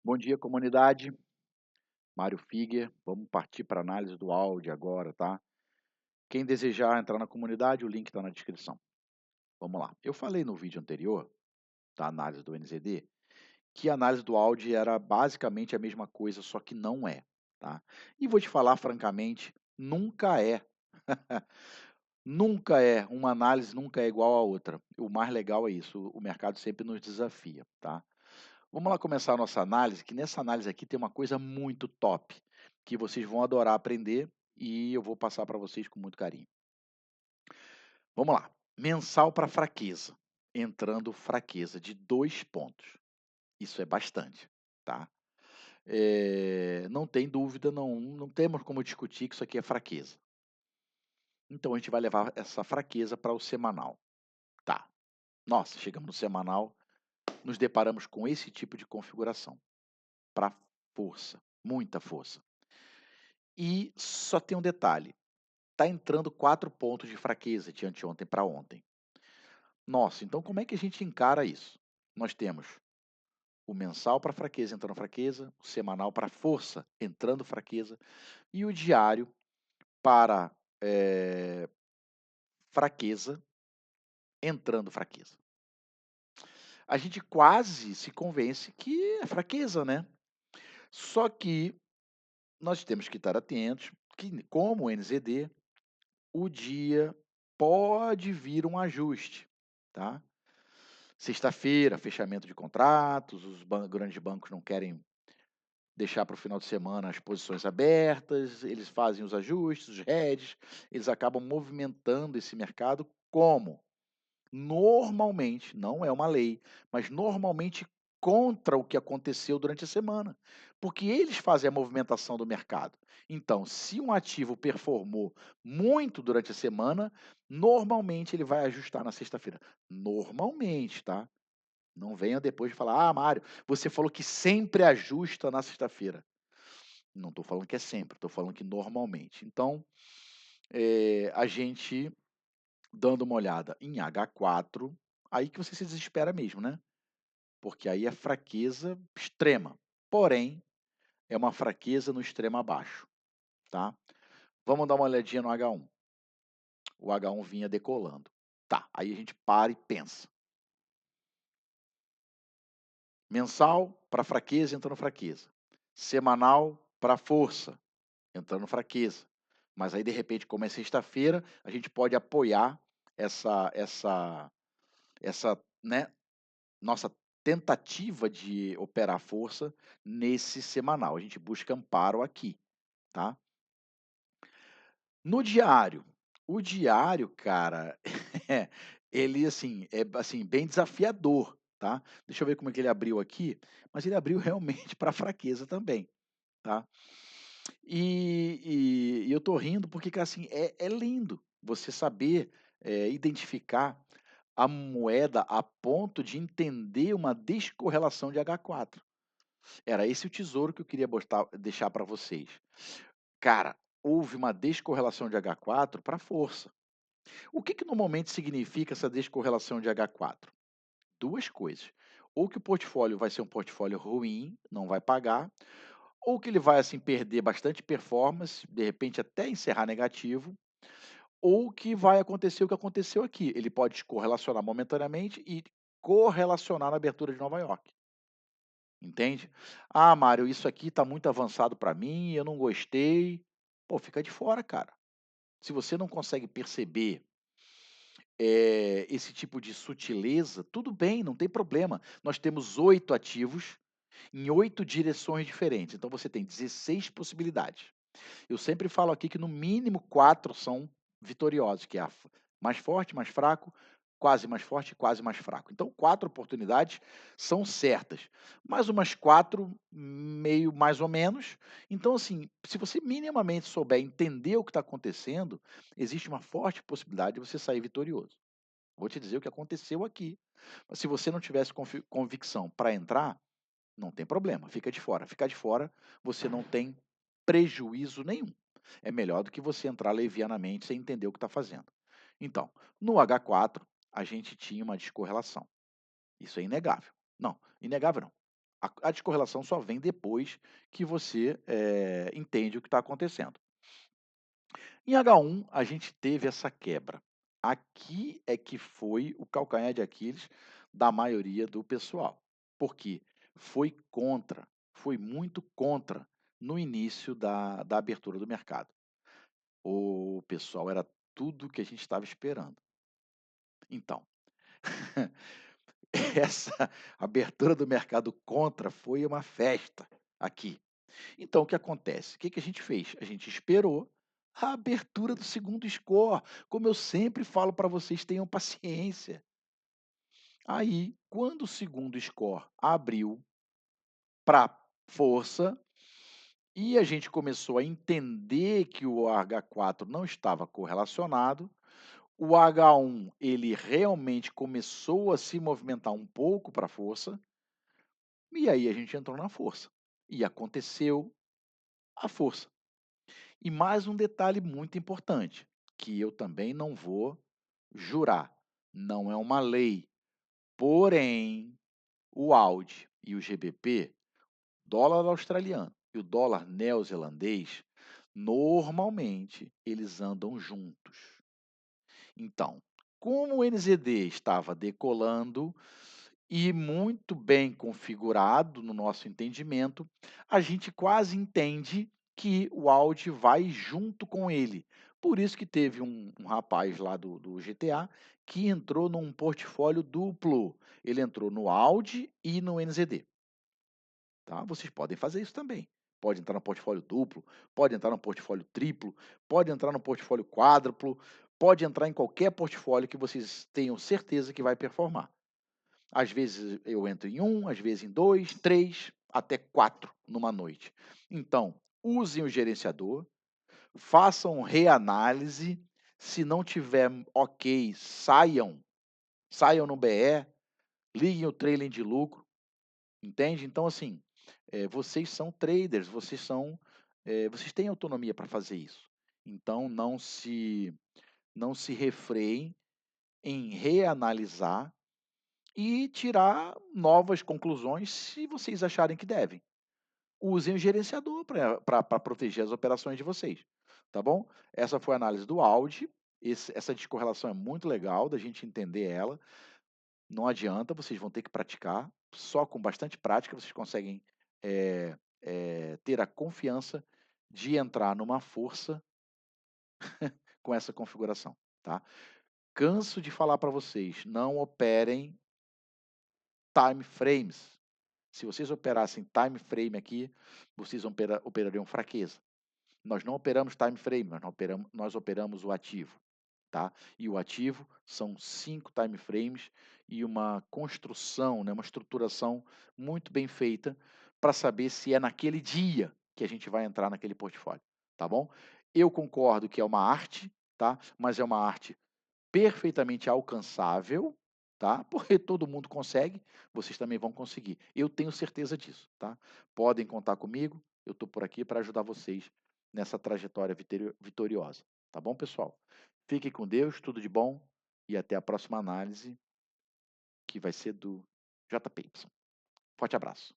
Bom dia, comunidade. Mário Figer. Vamos partir para análise do áudio agora, tá? Quem desejar entrar na comunidade, o link está na descrição. Vamos lá. Eu falei no vídeo anterior, da análise do NZD, que a análise do áudio era basicamente a mesma coisa, só que não é, tá? E vou te falar francamente, nunca é. Nunca é. Uma análise nunca é igual à outra. O mais legal é isso, o mercado sempre nos desafia, tá? Vamos lá começar a nossa análise, que nessa análise aqui tem uma coisa muito top, que vocês vão adorar aprender e eu vou passar para vocês com muito carinho. Vamos lá. Mensal para fraqueza. Entrando fraqueza de 2 pontos. Isso é bastante, tá? Não tem dúvida, não temos como discutir que isso aqui é fraqueza. Então a gente vai levar essa fraqueza para o semanal. Tá. Nossa, chegamos no semanal, nos deparamos com esse tipo de configuração. Para força, muita força. E só tem um detalhe, tá entrando 4 pontos de fraqueza de anteontem para ontem. Nossa, então como é que a gente encara isso? Nós temos o mensal para fraqueza entrando fraqueza, o semanal para força entrando fraqueza e o diário para, fraqueza entrando fraqueza. A gente quase se convence que é fraqueza, né. Só que nós temos que estar atentos que, como o NZD, o dia pode vir um ajuste, tá. Sexta-feira, fechamento de contratos, os grandes bancos não querem deixar para o final de semana as posições abertas, eles fazem os ajustes, os hedges, eles acabam movimentando esse mercado como? Normalmente, não é uma lei, mas normalmente contra o que aconteceu durante a semana, porque eles fazem a movimentação do mercado. Então, se um ativo performou muito durante a semana, normalmente ele vai ajustar na sexta-feira. Normalmente, tá? Não venha depois de falar: "Ah, Mário, você falou que sempre ajusta na sexta-feira". Não estou falando que é sempre, estou falando que normalmente. Então, a gente dando uma olhada em H4, aí que você se desespera mesmo, né, porque aí é fraqueza extrema, porém, é uma fraqueza no extremo abaixo, tá. Vamos dar uma olhadinha no H1. O H1 vinha decolando. Tá, aí a gente para e pensa. Mensal para fraqueza, entrando fraqueza. Semanal para força, entrando fraqueza. Mas aí, de repente, como é sexta-feira, a gente pode apoiar essa, né, nossa tentativa de operar força nesse semanal, a gente busca amparo aqui, tá. No diário, o diário, cara, ele, assim, assim, bem desafiador, tá. Deixa eu ver como é que ele abriu aqui, mas ele abriu realmente para fraqueza também, tá. E eu tô rindo porque, cara, assim, é lindo você saber, identificar a moeda a ponto de entender uma descorrelação de H4. Era esse o tesouro que eu queria deixar para vocês. Cara, houve uma descorrelação de H4 para força. O que normalmente significa essa descorrelação de H4? Duas coisas. Ou que o portfólio vai ser um portfólio ruim, não vai pagar, ou que ele vai assim perder bastante performance, de repente até encerrar negativo, ou que vai acontecer o que aconteceu aqui. Ele pode descorrelacionar momentaneamente e correlacionar na abertura de Nova York. Entende? "Ah, Mário, isso aqui está muito avançado para mim, eu não gostei". Pô, fica de fora, cara. Se você não consegue perceber, esse tipo de sutileza, tudo bem, não tem problema. Nós temos 8 ativos em 8 direções diferentes, então você tem 16 possibilidades. Eu sempre falo aqui que no mínimo 4 são vitoriosos, que é a mais forte, mais fraco, quase mais forte e quase mais fraco. Então 4 oportunidades são certas, mais umas 4 meio mais ou menos. Então, assim, se você minimamente souber entender o que está acontecendo, existe uma forte possibilidade de você sair vitorioso. Vou te dizer o que aconteceu aqui. Mas se você não tivesse convicção para entrar, não tem problema, fica de fora. Ficar de fora, você não tem prejuízo nenhum. É melhor do que você entrar levianamente sem entender o que está fazendo. Então, no H4, a gente tinha uma descorrelação. Isso é inegável. Não, inegável não. A descorrelação só vem depois que você, entende o que está acontecendo. Em H1, a gente teve essa quebra. Aqui é que foi o calcanhar de Aquiles da maioria do pessoal, porque foi muito contra no início da abertura do mercado. O pessoal era tudo que a gente estava esperando. Então, essa abertura do mercado contra foi uma festa aqui. Então o que acontece? O que que a gente fez? A gente esperou a abertura do segundo score. Como eu sempre falo para vocês, tenham paciência. Aí, quando o segundo score abriu para força e a gente começou a entender que o H4 não estava correlacionado, o H1 ele realmente começou a se movimentar um pouco para força, e aí a gente entrou na força. E aconteceu a força. E mais um detalhe muito importante, que eu também não vou jurar, não é uma lei, porém, o AUD e o GBP, dólar australiano e o dólar neozelandês, normalmente eles andam juntos. Então, como o NZD estava decolando e muito bem configurado no nosso entendimento, a gente quase entende que o Audi vai junto com ele. Por isso que teve um rapaz lá do GTA que entrou num portfólio duplo. Ele entrou no Audi e no NZD. Tá? Vocês podem fazer isso também. Pode entrar no portfólio duplo, pode entrar no portfólio triplo, pode entrar no portfólio quádruplo, pode entrar em qualquer portfólio que vocês tenham certeza que vai performar. Às vezes eu entro em um, às vezes em 2, 3, até 4 numa noite. Então, usem o gerenciador, façam reanálise, se não tiver ok, saiam no BE, liguem o trailing de lucro, entende? Então, assim, vocês são traders, vocês têm autonomia para fazer isso. Então, não se refreiem em reanalisar e tirar novas conclusões se vocês acharem que devem. Usem o gerenciador para proteger as operações de vocês, tá bom? Essa foi a análise do Audi. Essa descorrelação é muito legal da gente entender ela. Não adianta, vocês vão ter que praticar. Só com bastante prática vocês conseguem ter a confiança de entrar numa força com essa configuração, tá? Canso de falar para vocês, não operem time frames. Se vocês operassem time frame aqui, vocês operariam fraqueza. Nós não operamos time frame, nós operamos o ativo, tá? E o ativo são 5 time frames e uma construção, né, uma estruturação muito bem feita para saber se é naquele dia que a gente vai entrar naquele portfólio, tá bom? Eu concordo que é uma arte, tá? Mas é uma arte perfeitamente alcançável, tá? Porque todo mundo consegue, vocês também vão conseguir. Eu tenho certeza disso, tá? Podem contar comigo, eu estou por aqui para ajudar vocês nessa trajetória vitoriosa, tá bom, pessoal? Fiquem com Deus, tudo de bom e até a próxima análise, que vai ser do JPY. Forte abraço.